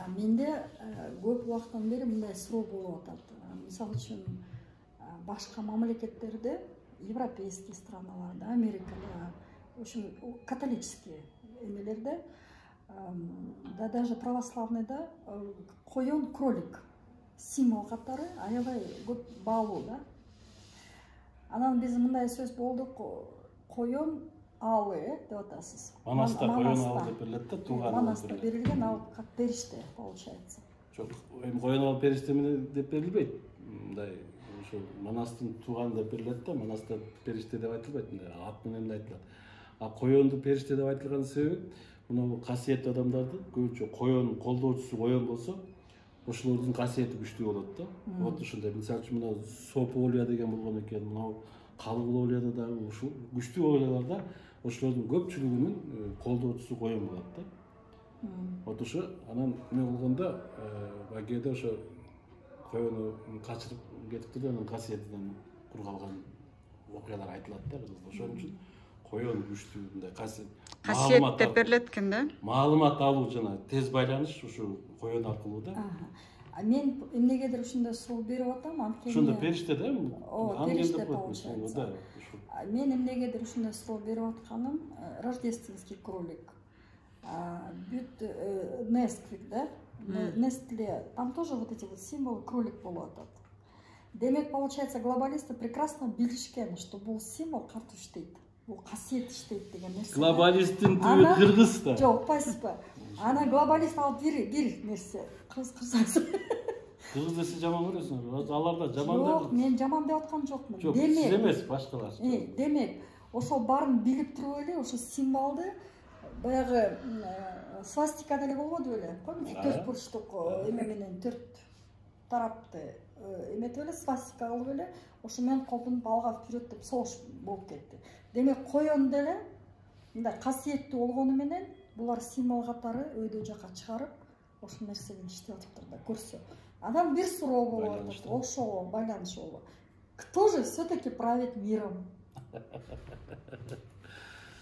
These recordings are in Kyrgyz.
Менде көп убакыттан бери мындай суроо болуп атат. Мисалы үчүн башка мамлекеттерде, европейский страналарда, Америкада, в общем, католический эмелерде, да даже православныйда коен, кролик символ катары аябай көп баалуу да. Анан биз мындай сөз болдук, коен алы деп атасыз. Манаста коен алы деп берилет да, тууган. Манаста берилген, ал как периште получается. Жок, эми коен алы периште менен деп берилбейт. Мындай ошо Манастын тууган деп берилет да, Манаста периште деп айтылбайт, мындай ат менен айтылат. А коенду периште деп айтылган себеби, мына касиеттүү адамдарды көбүнчө коен колдоочусу коен болсо, ошолордун касиети күчтүү болот да. Вот ошондой. Мисалы үчүн мына Сополия деген болгон экен, мына Калыгуловияда дагы ушул күчтүү ооляларда ошолордун көпчүлүгүнүн колдоочусу коен болот да. Вот ошо анан эме болгондо Багеде ошо коену качырып кетиптир да, анын касиетинен кур калган окуялар айтылат да. Ошон үчүн коен күчтүү мындай касиет деп берилет экен да. Маалымат алуу жана тез байланыш ушу коен аркылуу да. Мен эмнегедир ушундай суроо берип атам, анткени ошондо периште да. Периште получается. Мен эмнегедир ушундай суроо берип атканым, рождественский кролик. Бүт Nesquik, да? Nestle, там тоже вот эти вот символы кролик болуп атат. Демек, получается, глобалисты прекрасно билишкен, что бул символ кантип иштейт. Бул касиет иштейт деген нерсе. Глобалисттин түбү кыргыз да. Жок, спасибо. Ана глобалист алып бир нерсе. Кыргыз. Кыргыз десе жаман көрөсүң. Аларда жаман да. Жок, мен жаман деп аткан жокмун. Жок, сиз эмес, башкалар. Демек, ошол баарын билип туруп эле ошо символду баягы свастика деле болбоду беле? Помните, 4 бурчтук эме менен 4 тарапты эметип эле свастика кылып эле ошо менен колдонуп алгап жүрөт деп согуш болуп кетти. Демек, коен деле мындай касиеттүү болгону менен булар символ катары өйдө жака чыгарып ошол нерсени иштеп атыптыр да, көрсө. Анан бир суроо болуп атат, ошого байланыш болуп. Кто же все-таки правит миром?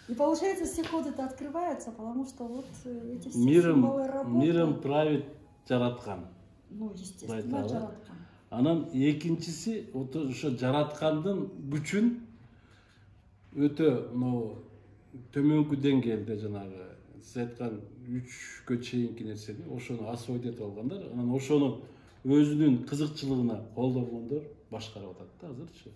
И получается, все коды-то открываются, потому что вот эти все символы работают. Миром правит жараткан. Ну, естественно, жараткан. Анан экинчиси, ошо жараткандын күчүн өтө төмөнкү деңгээлде жанагы сиз айткан 3кө чейинки нерсени ошону освоить этип алгандар, анан ошону өзүнүн кызыкчылыгына колдогондор башкарып атат да азырчы.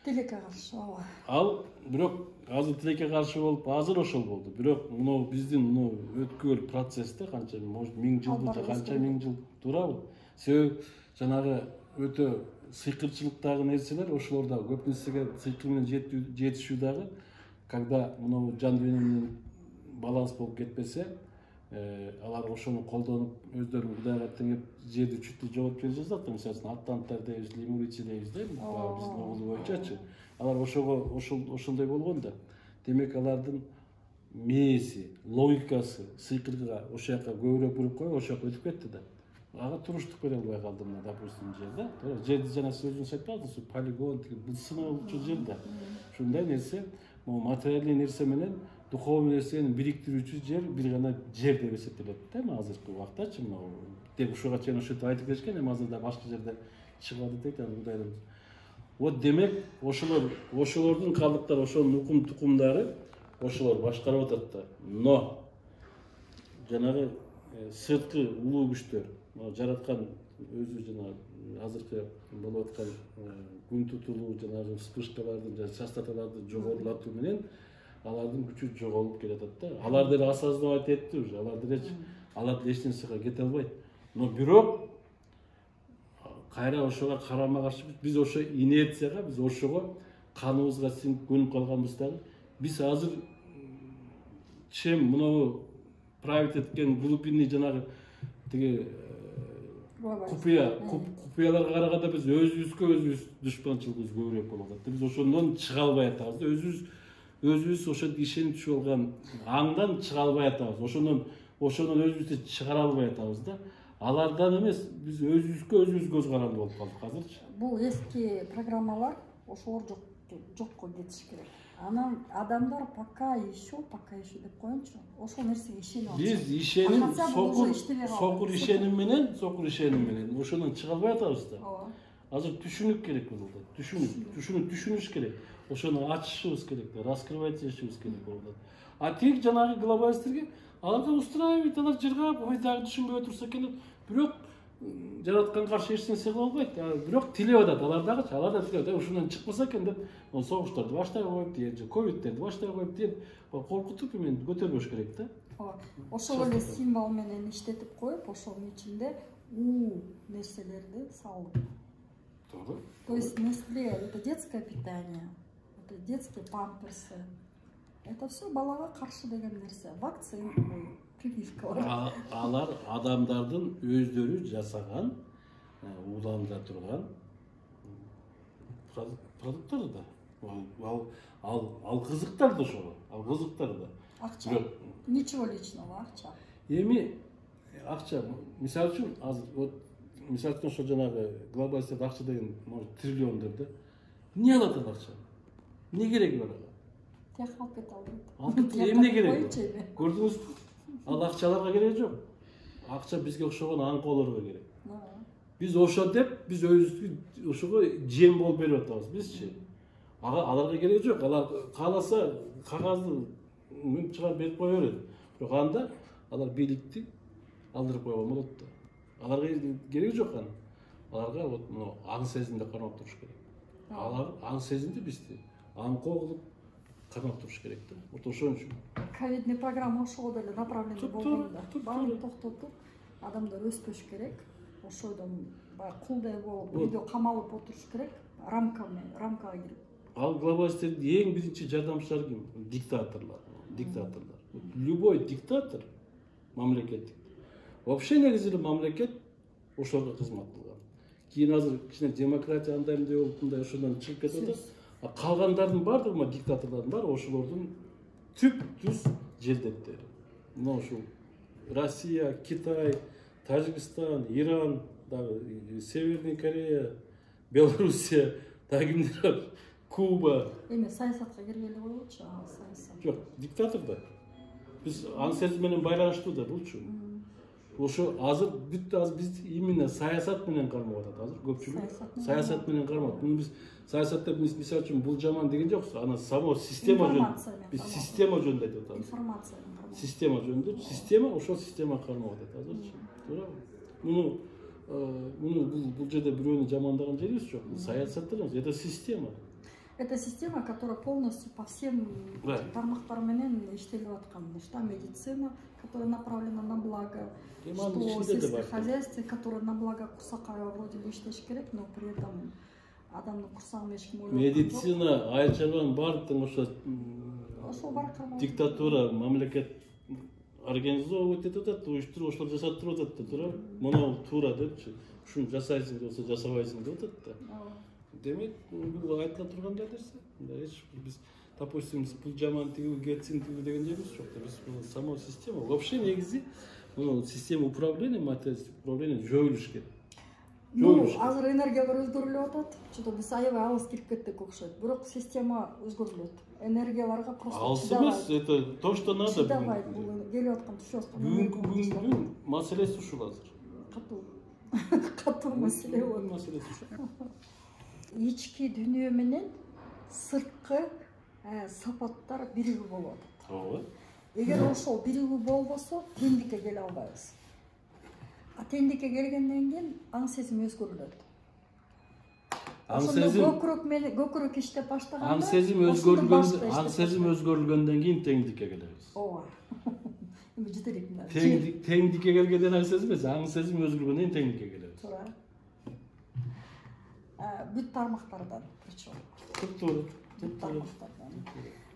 Тилекке каршы, ооба. Ал бирок азыр тилекке каршы болуп, азыр ошол болду. Бирок мына биздин өткөр процессте канча, может 1000 жылда канча 1000 жыл турабы? Себеби жанагы өтө сыйкырчылыктагы нерселер ошолорда көп нерсеге сыйкыр менен жетишүү дагы, когда мына жан дүйнө менен баланс болуп кетпесе, алар ошону колдонуп өздөрү Кудайга теңеп жерди чүттү жоготуп келе жатат. Мисалы атланттар дейбиз, лемурийчи дейбиз да, биздин угул боюнчачы. Алар ошондой болгон да. Демек алардын мээси, логикасы сыйкырга ошол жака көбүрөөк буруп коюп, ошол жака өтүп кетти да. Ага туруштук бере албай калды мына, допустим, жер да. Жерди жана сиз өзүңүз айтпадыңызбы, полигон деген бул сыноочу жер да. Ушундай нерсе, материалдык нерсе менен духовный нерсени бириктирүүчү жер бир гана жер деп эсептелет да, азыркы убактачы. Тек ушуга чейин ошентип айтып келишкен, эми азыр да башка жерде чыгып атат дейт Кудайдын. Вот демек, ошолордун калдыктары, ошонун укум тукумдары ошолор башкарып атат да. Но жанагы сырткы улуу күчтөр, жараткан өзү жана азыркы болуп аткан күн тутулуу жанагы вспышкаларды жана частоталарды жогорулатуу менен алардын күчү жоголуп келатат да. Алар деле осознавать этти уже, алар деле эч нерсеге кете албайт. Но бирок кайра ошого карама каршы биз ошо инерцияга, биз ошого каныбызга сиңип көнүп калганбыз дагы. Биз азыр чем мына править эткен глубинный жанагы тиги купуяларга караганда биз өзүбүзгө өзүбүз душманчылыгыбыз көбүрөөк болуп атат. Биз ошондон чыга албай атабыз да. Өзүбүз ошентип ишенип түшүп алган аңдан чыга албай атабыз. Ошондон өзүбүздү чыгара албай атабыз да. Алардан эмес, биз өзүбүз көз каранды болуп калдык азырчы. Бул эски программалар ошолор жокко кетиш керек. Анан адамдар пока еще деп коеюнчу. Ошол нерсеге ишенип атышат. Биз ишеним, сокур ишеним менен ошондон чыга албай атабыз да. Азыр түшүнүк керек болот. Түшүнүш керек. Ошону ачышыбыз керек да, раскрывать этишибиз керек болот. А тек жанагы глобалисттерге аларга устраивает, алар жыргап, ой дагы түшүнбөй турса экен деп, бирок жараткан каршы эч нерсе кыла албайт. Бирок тилеп атат, алар да тилеп атат. Ушундан чыкмаса экен деп, согуштарды баштай коюп, же ковидтерди баштай коюп деп, коркутуп эмен көтөрбөш керек да. Ошол эле символ менен иштетип коюп, ошонун ичинде у нерселерди салып. То есть Nestlé — это детское питание, это детские памперсы. Это все балага каршы деген нерсе. Вакцина, прививкалар. Алар адамдардын өздөрү жасаган, ууланда турган продукттар да. Ал кызыктар да ошого. Ал кызыктар да. Акча. Ничего личного, акча. Эми акча, мисалы үчүн азыр вот мисалы үчүн ошо жанагы глобалистер акча деген триллиондор да. Эмне алат ал акча? Эмне кереги бар ага? Тек алып кете албайт. Алып эмне кереги? Көрдүңүзбү? Ал акчаларга кереги жок. Акча бизге окшогон аңкоолорго керек. Биз ошо деп, биз өзүбүзгө ошого жем болуп берип атабыз бизчи. Аларга кереги жок. Алар кааласа кагазды чыгарып берип кое берет. Бирок анда алар бийликти алдырып койгон болот да. Аларга кереги жок аны. Аларга вот мына аң сезимде кармап туруш керек. Алар аң сезимди бизди аңкоо кылып кармап туруш керек да. Вот ошон үчүн. Ковидный программа ошого деле направление болгонда. Баарын токтотуп, адамдар өспөш керек. Ошойдон баягы кулдай болуп, үйдө камалып отуруш керек. Рамкага кирип. Ал глобалисттердин эң биринчи жардамчылары ким? Диктаторлор. Любой диктатор мамлекеттик. Вообще негизи мамлекет ошолорго кызмат кылган. Кийин азыр кичине демократия андай мындай болуп, мындай ошондон чыгып кетип атат. Калгандардын баардыгы диктаторлордун баары ошолордун түп-түз жердеттери. Мына ушул Россия, Китай, Тажикстан, Иран, дагы Северный Корея, Белоруссия, дагы кимдер бар? Куба. Эми саясатка киргеле койгучу, саясат. Жок, диктатор да. Биз аң сезим менен байланыштуу да булчу. Ошо азыр биз именно саясат менен кармап атат азыр көпчүлүк. Саясат менен кармап. Муну биз саясатта мисалы үчүн бул жаман деген жокпуз. Ана само система жөнүндө. Биз система жөнүндө айтып атабыз. Информация. Система жөнүндө. Система ошол система кармап атат азырчы. Туурабы? Бул жерде бирөөнү жамандаган жерибиз жок. Саясатта это система. Это система, которая полностью по всем тармактар менен иштелип аткан. Что медицина, которая направлена на благо, что сельское хозяйство, которое на благо курсакка вроде бы иштеш керек, но при этом адамдын курсагына эч ким ойлонбойт. Медицина, айыл-чарбанын баардыгын ошо диктатура, мамлекет организовывать этип атат, уюштуруп ошолор жасап туруп атат да, туурабы? Мына туура депчи. Ушуну жасайсың болсо жасабайсың деп атат да. Демек, бул айтыла турган нерсе. Биз, допустим, бул жаман тиги кетсин тиги деген жерибиз жок. Биз само система. Вообще негизи система управления, управление жоюлуш керек. Азыр энергиялар өзгөрүлүп атат. Чото биз аябай алыс кирип кеттик окшойт. Бирок система өзгөрүлөт. Энергияларга просто алыс эмес, это то, что надо. Давай, бул келип аткан түшүп аткан. Бүгүнкү маселеси ушул азыр. Катуу маселе болот. Маселеси ушул. Ички дүйнө менен сырткы сапаттар биригүү болот. Ооба. Эгер ошол биригүү болбосо, теңдикке келе албайбыз. А теңдикке келгенден кийин аң сезим өзгөрүлөт. Көкүрөк иштеп баштаганда аң сезим өзгөрүлгөндөн кийин теңдикке келебиз. Ооба. Эми жетелик мына. Теңдикке келгенден аң сезим эмес, аң сезим өзгөргөндөн кийин теңдикке келебиз. Туура. Бүт тармактардан причем. Туура. Бүт тармактардан.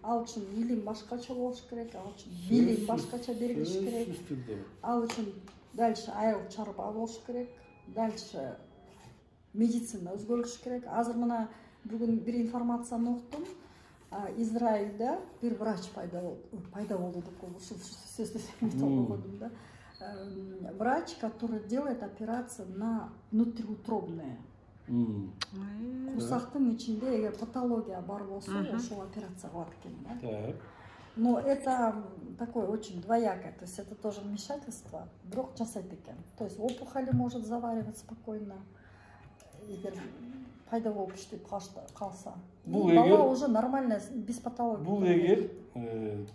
Ал үчүн илим башкача болуш керек, ал үчүн билим башкача берилиш керек. Ал үчүн дальше айыл чарба болуш керек, дальше медицина өзгөрүлүш керек. Азыр мына бүгүн бир информацияны уктум. Израилде бир врач пайда болду деп коюп ушул сөздү айтып да. Врач, который делает операцию на внутриутробные. курсактын ичинде эгер патология бар болсо ошол операция кылат экен да. Так. Но это такое очень двоякое, то есть это тоже вмешательство, бирок жасайт экен. То есть опухоли может заваривать спокойно, эгер пайда болуп иштеп калса. Бала уже нормально, без патологии. Бул эгер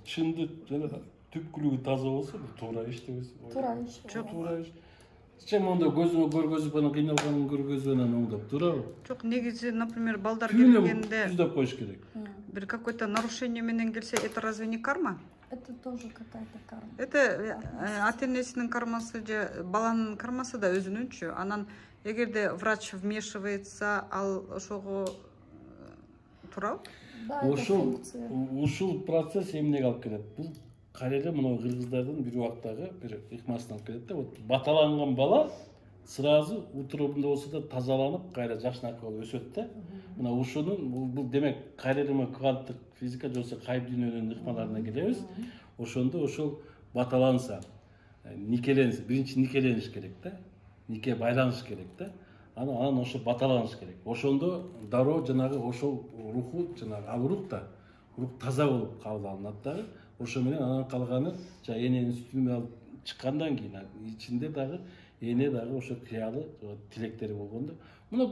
чындык жана түпкүлүгү таза болсо, бул туура иш деп ойлойм. Туура иш. Туура иш. Сен монда көзүңө көргөзүп, анан кыйналганын көргөзүп, анан оңдоп туурабы? Жок, негизи, например, балдар келгенде түздөп коюш керек. Бир какое-то нарушение менен келсе, это разве не карма? Это тоже какая-то карма. Это ата-энесинин кармасы же баланын кармасы да өзүнүнчү. Анан эгерде врач вмешивается, ал ошого туурабы? Да, это функция. Ушул процесс эмнеге алып келет? Бул кайра мына кыргыздардын бир убактагы бир ыкмасына алып келет да. Вот баталанган бала сразу утробунда болсо да тазаланып, кайра жакшынакы болуп өсөт да. Мына ушунун бул демек кайра кванттык физика же болбосо кайып дүйнөнүн ыкмаларына келебиз. Ошондо ошол баталанса, никеленсе, биринчи никелениш керек да. Нике байланыш керек да. Анан ошо баталаныш керек. Ошондо дароо жанагы ошол руху, жанагы ал рух таза болуп кабыл алынат да. Ошо менен анан калганы жана эненин сүтүн алып чыккандан кийин ичинде дагы эне дагы ошо кыялы тилектери болгондо мына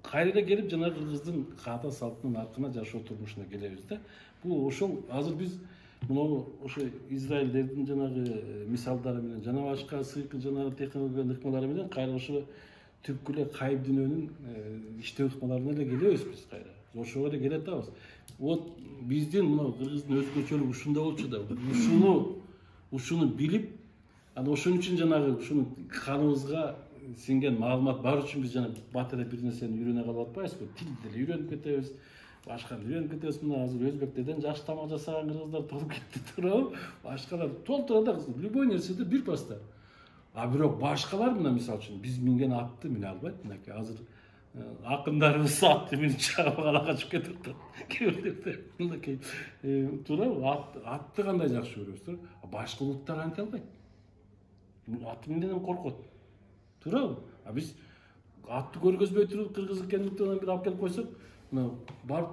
кайра келип жана кыргыздын каада салтынын аркына жашоо турмушуна келебиз да. Бул ошол азыр биз мына ошо Израилдердин жанагы мисалдары менен жана башка сыйкы жанагы технологиялык ыкмалары менен кайра ошо түпкү эле кайып дүйнөнүн иштөө ыкмаларына эле келебиз биз кайра. Ошого эле келе атабыз. Вот биздин мына кыргыздын өзгөчөлүгү ушунда болчу да. Ушуну билип, анан ошон үчүн жанагы ушуну каныбызга сиңген маалымат бар үчүн биз жана бат эле бир нерсени үйрөнө калып атпайбызбы? Тилди деле үйрөнүп кетебиз. Башканы үйрөнүп кетебиз. Мына азыр өзбектерден жакшы тамак жасаган кыргыздар толуп кетти туурабы? Башкалар толтура да любой нерседе бир паста. А бирок башкалар мына мисалы үчүн биз минген атты мине албайт. Мынакей азыр акындарыбыз атты минип чыгып ала качып кетип атат. Кээ мынакей туурабы? Атты кандай жакшы көрөбүз туурабы? Башка улуттар анте албайт. Атты минден коркот. Туурабы? А биз атты көргөзбөй туруп кыргыз экендиктен бир алып келип койсок, мына бар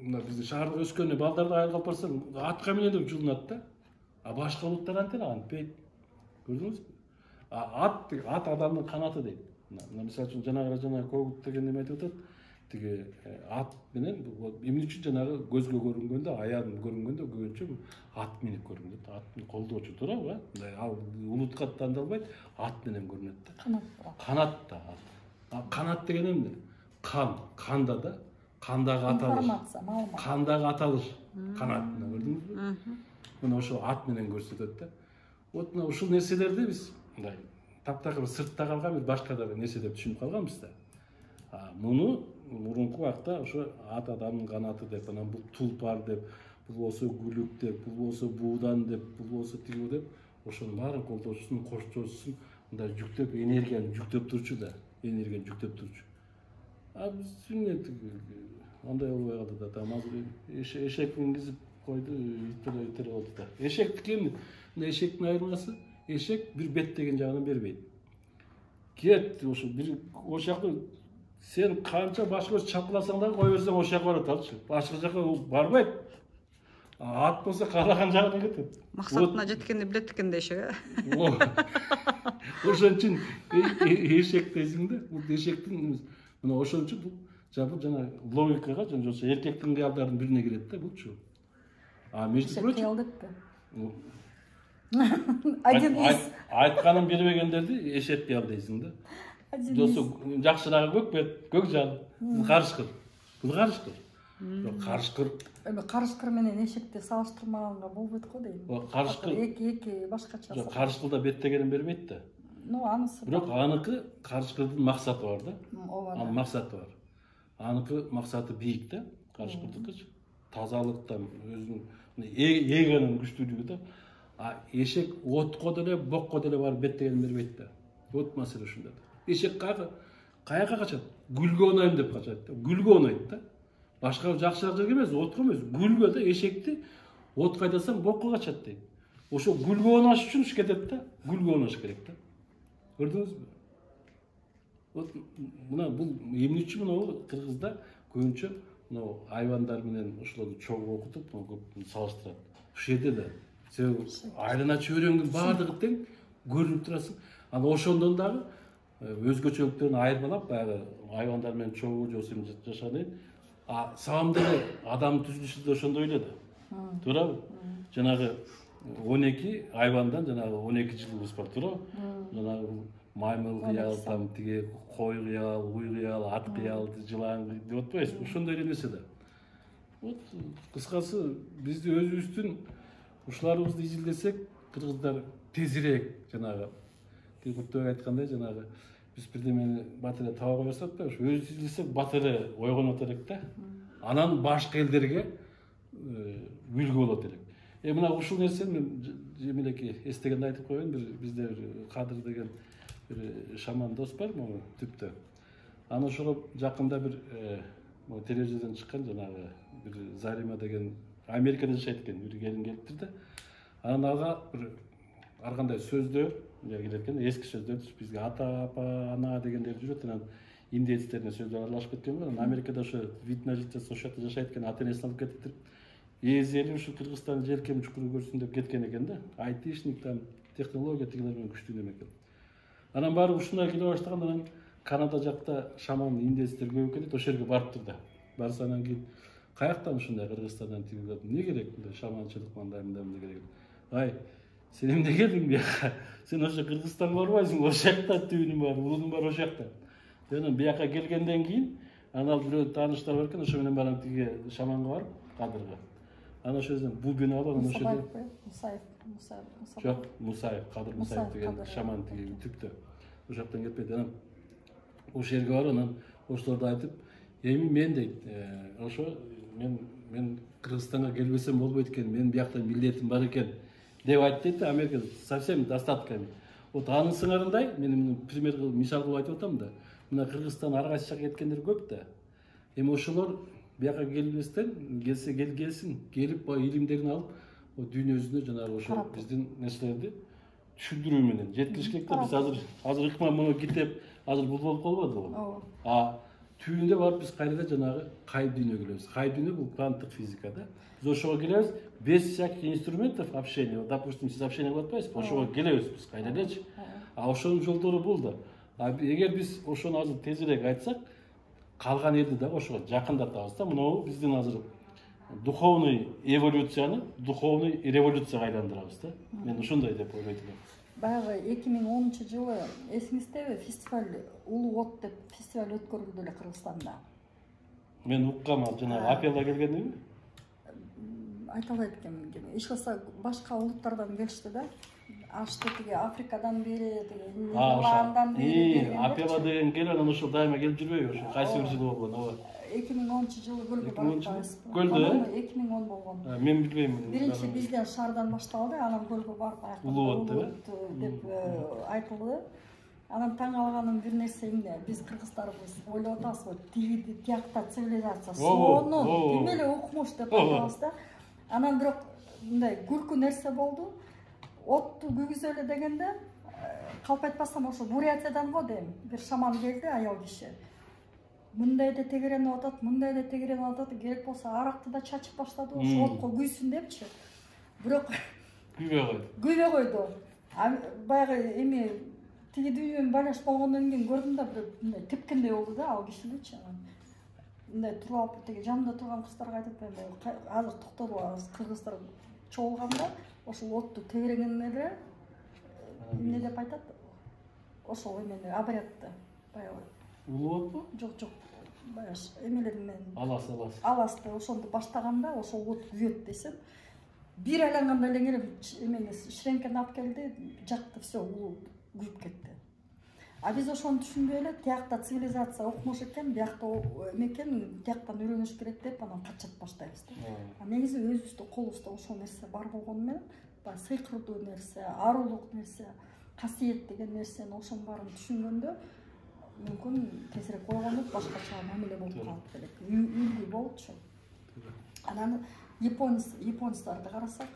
мына биздин шаарда өскөн балдарды айылга алып барсаң, атка менен деп жулунат да. А башка улуттар анте антпейт. Көрдүңүзбү? Ат адамдын канаты дейт. Мына мисалы үчүн жанагы когут деген неме айтып атат. Тиги ат менен эмне үчүн жанагы көзгө көрүнгөндө, аягын көрүнгөндө көбүнчө ат менен көрүнөт. Аттын колдоочу туурабы? Ал улутка тандалбайт, ат менен көрүнөт да. Канат да. Канат деген эмне? Канда да. Кандагы аталыш. Информация, маалымат. Кандагы аталыш. Канат, көрдүңүзбү? Мына ошо ат менен көрсөтөт да. Вот мына ушул нерселерди биз мындай таптакыр сыртта калган бир башка да нерсе деп түшүнүп калганбыз да. Муну мурунку убакта ошо ат адамдын канаты деп, анан бул тулпар деп, бул болсо гүлүк деп, бул болсо буудан деп, бул болсо тигүү деп, ошонун баарын колдоочусун, кошчосун мындай жүктөп, энергияны жүктөп турчу да, энергияны жүктөп турчу. Биз андай болбой калды да, там азыр эшек мингизип койду, итер болду да. Эшектики эмне? Эшектин айырмасы, эшек бир бет деген жагынан бербейт. Кет ошо бир ошакты сен канча башка чапкыласаң дагы кой берсең ошол жака барат алчы. Башка жака барбайт. Ат болсо каалаган жагына кетет. Максатына жеткенди билет экен эшек. Ошон үчүн эшек дейсиң да, бул эшектин мына ошон үчүн бул жана логикага жана болсо эркектин кыялдарынын бирине кирет да булчу. Между прочим, один из айтканын бербегендерди эшек кыял дейсиң да. Жосо жакшырагы көк бет, көк жан. Бул карышкыр. Карышкыр. Эми карышкыр менен эшекти салыштырмаганга болбойт го дейм. Карышкыр эки башкача. Жок, карышкырда беттегенин бербейт да. Анысы. Бирок аныкы карышкырдын максаты бар да. Ооба. Максаты бар. Аныкы максаты бийик да, карышкырдыкычы. Тазалыктан өзүнүн эгенин күчтүүлүгү да. Эшек отко деле, бокко деле барып беттегенин бербейт да. Вот маселе ушунда да. Эшек каяка качат? Гүлгө онайм деп качат да. Гүлгө онойт да. Башка жакшыраак жерге эмес, отко эмес, гүлгө да. Эшекти отко айдасаң бокко качат дейт. Ошо гүлгө онаш үчүн кетет да. Гүлгө онаш керек да. Көрдүңүзбү? Вот мына бул эмне үчүн мына кыргызда көбүнчө мына айбандар менен ошолорду чогуу окутуп көп салыштырат. Ушул жерде да себеби айрана чөйрөңдүн баардыгы тең көрүнүп турасың. Анан ошондон дагы өзгөчөлүктөрүн айырмалап баягы айбандар менен чогуу жосум жашаган. А самом деле адам түзүлүшү да ошондой эле да. Туурабы? Жанагы 12 айбандан жанагы 12 жылыбыз бар, туурабы? Жанагы маймыл кыял, там тиги кой кыял, уй кыял, ат кыял, жылан деп атпайбызбы? Ошондой эле нерсе да. Вот кыскасы бизди өзүбүздүн ушуларыбызды изилдесек, кыргыздар тезирээк жанагы көптөк айткандай жанагы биз бирдемени батыры таба койбосок да, ошо өзүбүз изилдесек батыры ойгонот элек да. Анан башка элдерге үлгү болот элек. Мына ушул нерсени мен жемелеки эстегенде айтып коеюн. Бизде бир Кадыр деген бир шаман дос бар, могу түптө. Аны ошого жакында бир телевизордон чыккан жанагы бир Зарима деген Америкада жашайт экен, бир келин келиптир да. Анан ага бир ар кандай сөздөр келет экен, эски сөздөр, бизге ата, апа, ана дегендер жүрөт. Анан индеецтерине сөздөр аралашып кеткен го. Анан Америкада ошо вид на жительство ошол жакта жашайт экен, ата энесин алып кетиптир. Эзели ушу Кыргызстан желкем чукуру көрсүн деп кеткен экен да. Айтишник там технология тигилер менен күчтүү неме экен. Анан баары ушундай келе баштаган. Анан Канада жакта шаман индеецтер көп экен, ошол жерге барыптыр да. Барса анан кийин каяктан ушундай Кыргызстандан тигилет? Эмне керек мындай шаманчылык, мындай эмне керек? Ай, сен эмне келдиң бияка? Сен ошо Кыргызстанга барбайсың, ошол жакта түбүнүң бар, улунуң бар ошол жакта. Анан бияка келгенден кийин анан бирөө тааныштар бар экен, ошо менен барам тиги шаманга барып, Кадырга. Анан ошол жерден бубен алып, анан ошо жерде Мусаев. Жок, Мусаев, Кадыр Мусаев деген шаман тиги түптө. Ошол жактан кетпейт. Анан ошол жерге барып, анан ошолорду айтып, эми мен дейт, ошо мен Кыргызстанга келбесем болбойт экен, менин биякта милдетим бар экен деп айтты дейт. Америка совсем достатками. Вот анын сыңарындай, мен пример кылып, мисал кылып айтып атам да. Мына Кыргызстан ар кайсы жака кеткендер көп да. Эми ошолор бияка келбестен, келсе келсин, келип баягы илимдерин алып, дүйнөсүнө жанагы ошо биздин нерселерди түшүндүрүү менен жеткириш керек да. Биз азыр ыкма мону китеп азыр бул болуп калбадыбы? А түбүндө барып биз кайрадан жанагы кайып дүйнөгө келебиз. Кайып дүйнө бул кванттык физика да. Биз ошого келебиз без всяких инструментов общения. Вот, допустим, сиз общение кылып атпайсызбы? Ошого келебиз биз кайра элечи. А ошонун жолдору бул да. А эгер биз ошону азыр тезирээк айтсак, калган элди да ошого жакындатабыз да. Мына биздин азыр духовный эволюцияны духовный революцияга айландырабыз да. Мен ошондой деп ойлойт элем. Баягы 2010-жылы эсиңиздеби фестиваль Улуу от деп фестиваль өткөрүлдү эле Кыргызстанда. Мен уккам, жанагы апелла келгендеби? Айта албайт экенмин. Эч калса башка улуттардан келишти да. Ашты тиги Африкадан бери, тиги Ирландан бери. Апелла деген келип, анан ошол дайыма келип жүрбөйбү? Ошо кайсы бир жылы болгон, ооба. 2010-жылы көлгө барып. 2010 болгон. Мен билбейм. Биринчи бизден шаардан башталды, анан көлгө барып Улуу деп айтылды. Анан таң калганым бир нерсе эмне, биз кыргыздарыбыз ойлоп атабыз, тиякта цивилизация сонун, эме эле укмуш деп айтабыз да. Анан бирок мындай күлкү нерсе болду. Отту күйгүзөлү дегенде, калп айтпасам ошо Бурятиядан го дейм. Бир шаман келди, аял киши. Мындай да тегеренип атат, мындай да тегеренип атат, керек болсо аракты да чачып баштады, ошо отко күйсүн депчи. Бирок күйбөй койду. Баягы эми тиги дүйнөнүн байлаш болгондон кийин көрдүм да, бир мындай тепкендей болду да ал кишиничи. Мындай туруп алып тиги жанымда турган кыздарга айтып атпаймынбы, азыр токтолуп кыргыздар чогулганда ошол отту тегерегенде эле эмне деп айтат? Ошол эмени обрядты баягы. Улуу отпу? Жок. Баягы эмелер менен аласты ошондо баштаганда ошол от күйөт десем, бир айланганда эле келип эмени ширеңкени алып келди, жакты все улуу күйүп кетти. А биз ошону түшүнбөй эле, тиякта цивилизация укмуш экен, биякта экен, тияктан үйрөнүш керек деп анан качат баштайбыз да. А негизи өзүбүздүн колубузда ошол нерсе бар болгону менен, баягы сыйкырдуу нерсе, арулук нерсе, касиет деген нерсени ошонун баарын түшүнгөндө мүмкүн тезирээк ойгонуп башкача мамиле болуп калат элек. Үлгү болчу. Анан японецтарды карасак,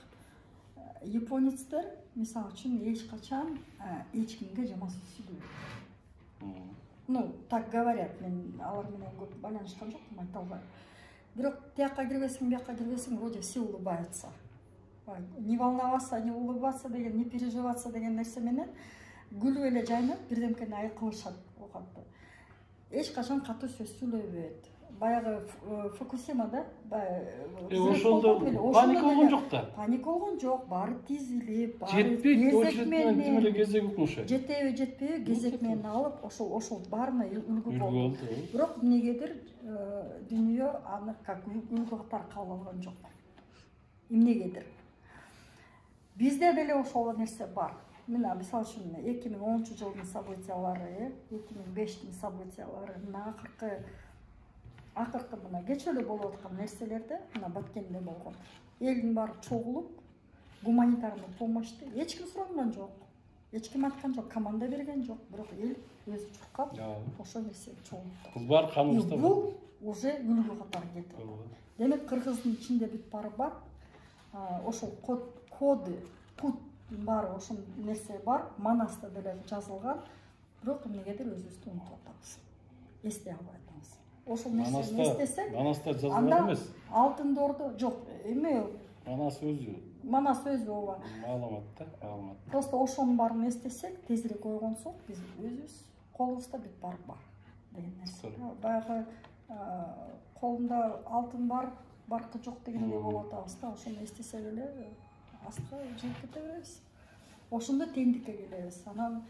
японецтер мисалы үчүн эч качан эч кимге жаман сөз сүйлөбөйт. Ну, так говорят, мен алар менен көп байланышкан жокмун, айта албайм. Бирок тияка кирбесиң, бияка кирбесиң, вроде все улыбаются. Не волноваться, не улыбаться деген, не переживаться деген нерсе менен күлүп эле жайнап бирдемкени айкылышат ол катты. Эч качан катуу сөз сүйлөбөйт. Баягы Фукусимада ошондо паник болгон жок да. Паник болгон жок, баары тизилип, баары жетпейт, очередь менен тим эле кезек укмушу. Жетеби, жетпеби, кезек менен алып, ошол баарына үлгү болду. Бирок эмнегедир дүйнө аны как үлгү катары кабыл алган жок. Эмнегедир. Бизде деле ошол нерсе бар. Мына мисалы үчүн 2010-жылдын событиялары, 2005-тин событиялары, акыркы мына кечээ эле болуп аткан нерселерде, мына Баткенде болгон. Элдин баары чогулуп, гуманитарный помощьты эч ким сураган жок. Эч ким айткан жок, команда берген жок, бирок эл өзү чуркап, ошол нерсени чогулту. Кыз бар каныбызда. Бул уже үлгү катары кетип атат. Демек Кыргыздын ичинде бүт баары бар. Ошол коды, пут бар, ошол нерсе бар. Манаста деле жазылган. Бирок эмнегедир өзүбүздү унутуп атабыз. Эстей албай атабыз. Ошол нерсени эстесек, Манаста жазылган эмес. Алтын Ордо жок, эме Манас өзү. Манас өзү ооба. Маалымат. Просто ошонун баарын эстесек, тезирээк ойгонсок, биз өзүбүз колубузда бүт бар деген нерсе. Баягы колунда алтын бар, баркы жок дегендей болуп атабыз да, ошону эстесек эле астка жыйып кете беребиз. Ошондо теңдикке келебиз. Анан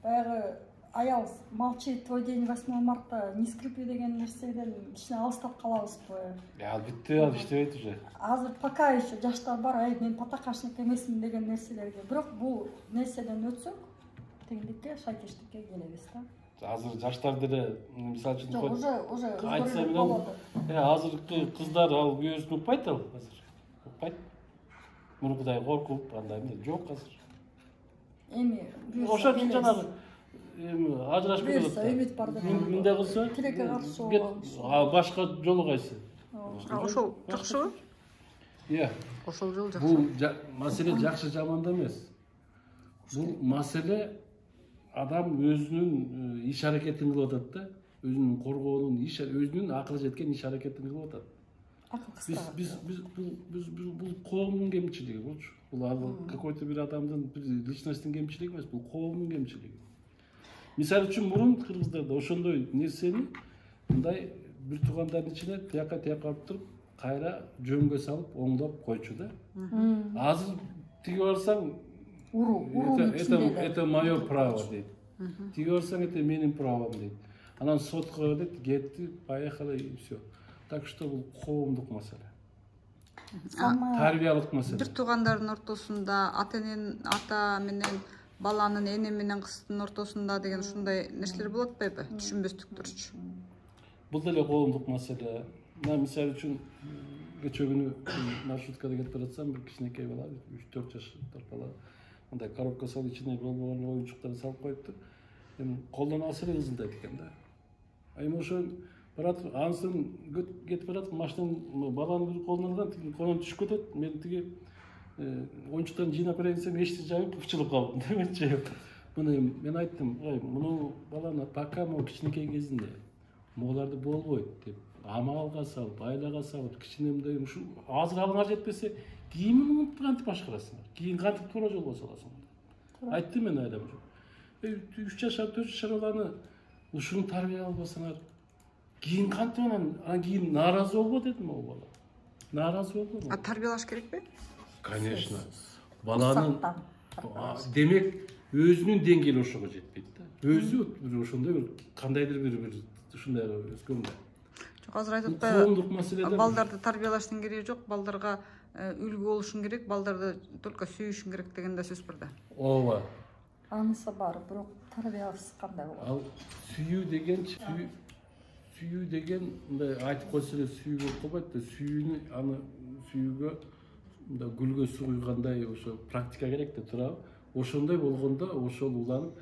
баягы аял молчи твой день 8 марта не скрипи деген нерседен кичине алыстап калабызбы? Албетте, ал иштебейт уже. Азыр пока еще жаштар бар, мен патакашник эмесмин деген нерселерге. Бирок бул нерседен өтсөк, теңдикке, шайкештикке келебиз да. Азыр жаштар деле мисалы үчүн уже айтса менен азыркы кыздар ал күйөөсүн укпайт ал азыр. Укпайт. Мурункудай коркуп, андай эмне жок азыр. Эми ошол үчүн жанагы ажырашып кетет. Үмүт бар деп. Мындай кылса, Тилекке каршы башка жолу кайсы? Ошол жакшыбы? Иә. Ошол жол жакшы. Бул маселе жакшы жаманда эмес. Бул маселе адам өзүнүн иш аракетин кылып атат да, өзүнүн коргоонун өзүнүн акылы жеткен иш аракетин кылып атат. Биз бул коомдун кемчилиги болчу. Бул какой-то бир адамдын личносттун кемчилиги эмес, бул коомдун кемчилиги. Мисалы үчүн мурун кыргыздарда ошондой нерсени мындай бир туугандардын ичине тияка алып туруп, кайра жөнгө салып, оңдоп койчу да. Азыр тиге барсаң, это мое право дейт. Тиге барсаң, это менин правом дейт. Анан сотко дейт, кетти, поехали и все. Так что бул коомдук маселе. Тарбиялык маселе. Бир туугандардын ортосунда ата менен баланын, эне менен кыздын ортосунда деген ушундай нерселер болот атпайбы? Түшүнбөстүктөрчү. Бул деле коомдук маселе. Мен мисалы үчүн кечээ күнү маршруткада кетип баратсам, бир кичинекей бала, 3-4 жаштар бала, мындай коробка салып ичине болбогон оюнчуктарды салып коюпту. Эми колдон алса эле кызылдайт экен да. Эми ошо барат, ансын кетип барат, машинанын баланын колуна алган, колун түшүп кетет. Мен тиги оюнчуктарын жыйнап берейин десем, эшикти жабып кыпчылып калдым дегенче. Мен айттым, муну баланы пока могу кичинекей кезинде моуларды болбойт деп, амалга салып, айлага салып, кичине мындай ушу азыр алыңар жетпесе, кийин муну кантип башкарасыңар? Кийин кантип туура жолго саласыңар? Айттым мен айлам жок. 3 жашар, 4 жашар баланы ушуну тарбия албасаңар, кийин кантип анан кийин нааразы болбо дедим ал бала. Нааразы болбо. Тарбиялаш керекпи? Конечно. Баланын демек өзүнүн деңгээли ошого жетпейт да. Өзү ошондой бир кандайдыр бир ушундай өскөн да. Жок, азыр айтып атпайбы? Балдарды тарбиялаштын кереги жок, балдарга үлгү болушуң керек, балдарды только сүйүшүң керек деген да сөз бар да. Ооба. Анысы бар, бирок тарбиялашсыз кандай болот? Ал сүйүү деген мындай айтып койсо эле сүйүү болуп калбайт да, сүйүүнү аны сүйүүгө мындай гүлгө суу куйгандай ошо практика керек да туурабы? Ошондой болгондо ошол улам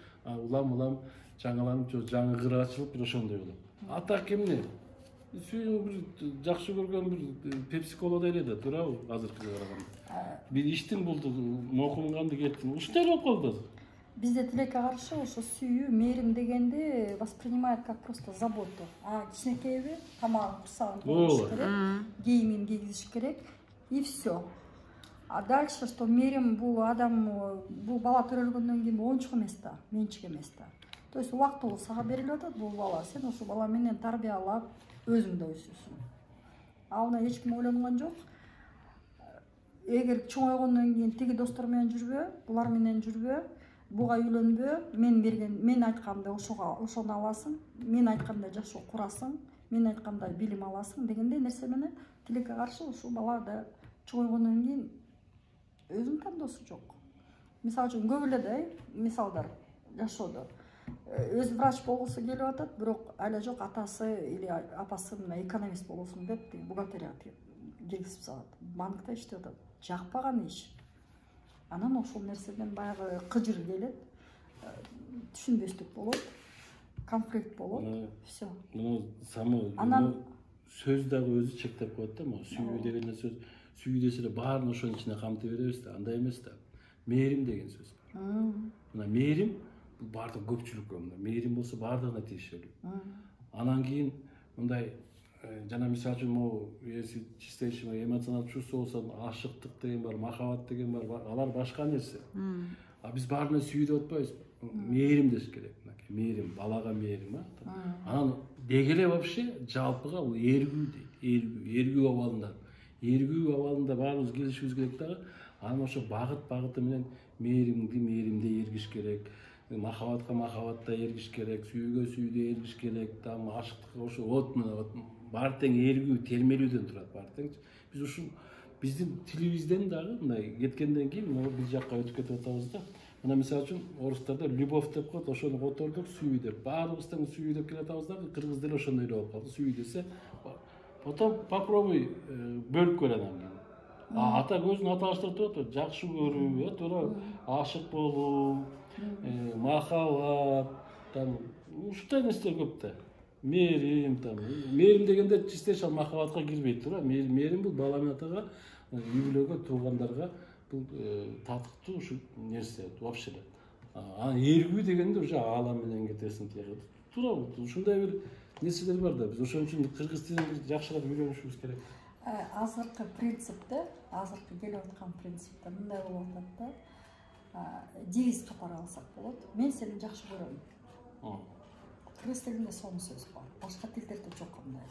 жаңыланып, жаңы ачылып бир ошондой болот. Атак эмне? Сүйүүнү бир жакшы көргөн бир пепси колодай эле да, туурабы? Азыркыга караганда. Бир иштин булду, мокумганды кеттим. Ушундай болуп калды. бизде тилекке каршы ошо сүйүү мээрим дегенди воспринимает как просто заботу. Кичинекейби тамагын курсагын тойлош керек, кийимин кийгизиш керек и все. А дальше что мээрим бул адам, бул бала төрөлгөндөн кийин оюнчук эмес да, менчик эмес да. То есть убактылуу сага берилип атат бул бала, сен ошол бала менен тарбиялап өзүң да өсөсүң. Аны эч ким ойлонгон жок. Эгер чоңойгондон кийин тиги достор менен жүрбө, булар менен жүрбө, буга үйлөнбө, мен айтканды ошону аласың, мен айткандай жашоо курасың, мен айткандай билим аласың дегендей нерсе менен тилекке каршы ушул бала да чоңойгондон кийин өзүнүн тандоосу жок. Мисалы үчүн көп эле да мисалдар жашоодо. Өзү врач болгусу келип атат, бирок айла жок атасы или апасы экономист болосуң деп бухгалтерияга киргизип салат. Банкта иштеп атат. Жакпаган иш. Анан ошол нерседен баягы кыжыр келет, түшүнбөстүк болот, конфликт болот, все. Мына самый сөз дагы өзү чектеп коет да, могу сүйүү деген сөз. Сүйүү десе баарын ошонун ичине камтып беребиз да, андай эмес да. Мээрим деген сөз. Мына мээрим бул баардык көпчүлүккө, мына мээрим болсо баардыгына тийиштүү. Анан кийин мындай жана мисалы үчүн могу если чистейший эмоционалдык чувство болсо ашыктык деген бар, махаббат деген бар, алар башка нерсе. А биз баарына сүйүү деп атпайбызбы? Мээрим деш керек. Мээрим, балага мээрим, Анан деги эле вообще жалпыга бул эргүү дейт. Эргүү абалында. Эргүү абалында баарыбыз келишибиз керек дагы. Анан ошо багыты менен мээримде эргиш керек. Махаббатка махаббатта эргиш керек, сүйүүгө сүйүүдө эргиш керек, там ашыктыкка ошо баары тең эргүү, термелүүдөн турат баары тең. Биз ушул биздин тилибизден дагы мындай кеткенден кийин мына бул жакка өтүп кетип атабыз да. Мына мисалы үчүн орустарда любовь деп коет, ошону котордук, сүйүү деп. Баарыбыз тең сүйүү деп келатабыз дагы, кыргыз деле ошондой эле болуп калды. Сүйүү десе, потом попробуй бөлүп көр анан кийин. Ата көзүн аташтырып турат, жакшы көрүү, туура ашык болуу, махаббат, там ушундай нерселер көп да. Мээрим дегенде чистейший махаббатка кирбейт, туура. Мээрим бул бала менен атага, үй-бүлөгө, туугандарга бул татыктуу ушу нерсе вообще эле. Анан эргүү дегенде уже аалам менен кетесиң тияга. Туура ушундай бир нерселер бар да. Биз ошон үчүн кыргыз тилин жакшыраак үйрөнүшүбүз керек. Азыркы принципте, азыркы келип аткан принципте мындай болуп атат да. Девиз катары алсак болот. Мен сени жакшы көрөм. Кыргыз тилинде сонун сөз бар. Башка тилдерде жок андай.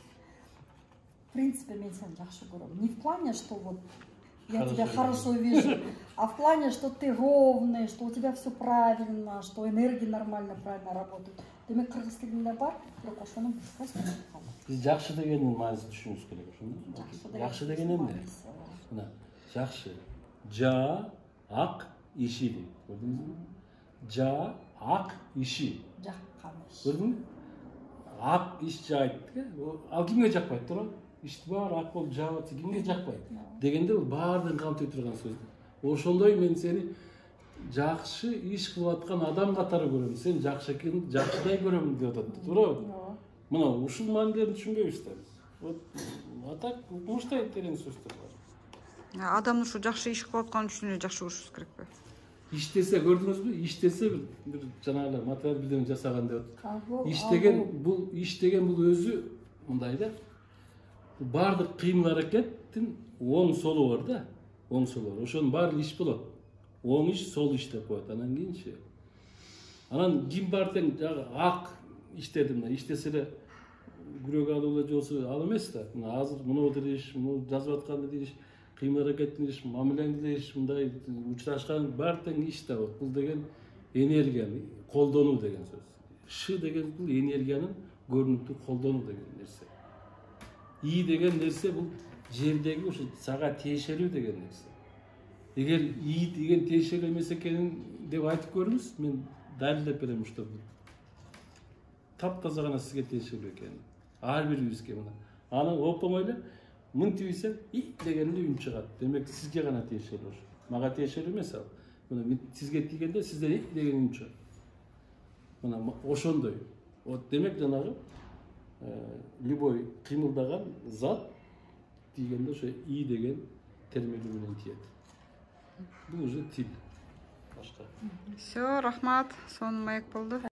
В принципе, мен сени жакшы көрөм. Не в плане, что вот я тебя хорошо вижу, а в плане, что ты ровный, что у тебя все правильно, что энергия нормально, правильно работает. Демек кыргыз тилинде бар, бирок ошону просто биз жакшы дегендин маанисин түшүнүбүз керек ошондо. Жакшы деген эмне? Мына жакшы. Ак иши дейт. Көрдүңүзбү? Ак иши. Жаккан иш. Көрдүңүзбү? Ак иш жайт. Ал кимге жакпайт, туура? Ишти бар, ак болуп жаап атса кимге жакпайт? Дегенде бул баардыгын камтып турган сөз. Ошондой мен сени жакшы иш кылып аткан адам катары көрөм. Сен жакшы экенин жакшыдай көрөм деп атат, туурабы? Мына ушул маанилерди түшүнбөйбүз да. Вот атак ушундай терең сөздөр бар. Адамдын ушу жакшы иш кылып аткан үчүн эле жакшы көрүшүбүз керекпи? Иштесе көрдүңүзбү? Иштесе бир жанагы материал бирдеме жасаган деп атат. Иш деген бул өзү мындай да. Бардык кыймыл аракеттин оң солу бар да. Оң солу бар. Ошонун баары иш болот. Оң иш, сол иш деп коет. Анан кийинчи. Анан ким бар тең ак иштеди мына иштесе эле күрөк алуу эле болсо ал эмес да. Мына азыр муну дериш, муну жазып атканды дериш, кыймыл аракеттин дериш, мамилеңди дериш, мындай учурашкан баары тең иш да болот. Бул деген энергияны колдонуу деген сөз. Ш деген бул энергиянын көрүнүктүү колдонуу деген нерсе. И деген нерсе бул жердеги ушу сага тиешелүү деген нерсе. Эгер И деген тиешелүү эмес экенин деп айтып көрүңүз, мен далилдеп берем что таптаза гана сизге тиешелүү экенин. Ар бирибизге мына. Аны оп-оңой эле мын тийсең И дегенде үн чыгат. Демек сизге гана тиешелүү ошо. Мага тиешелүү эмес ал. Мына сизге тийгенде сизден И деген үн чыгат. Мына ошондой. Вот демек жанагы любой кыймылдаган зат тийгенде ошо И деген термелүү менен тиет. Бул уже тил. башка. Все, рахмат, сонун маек болду.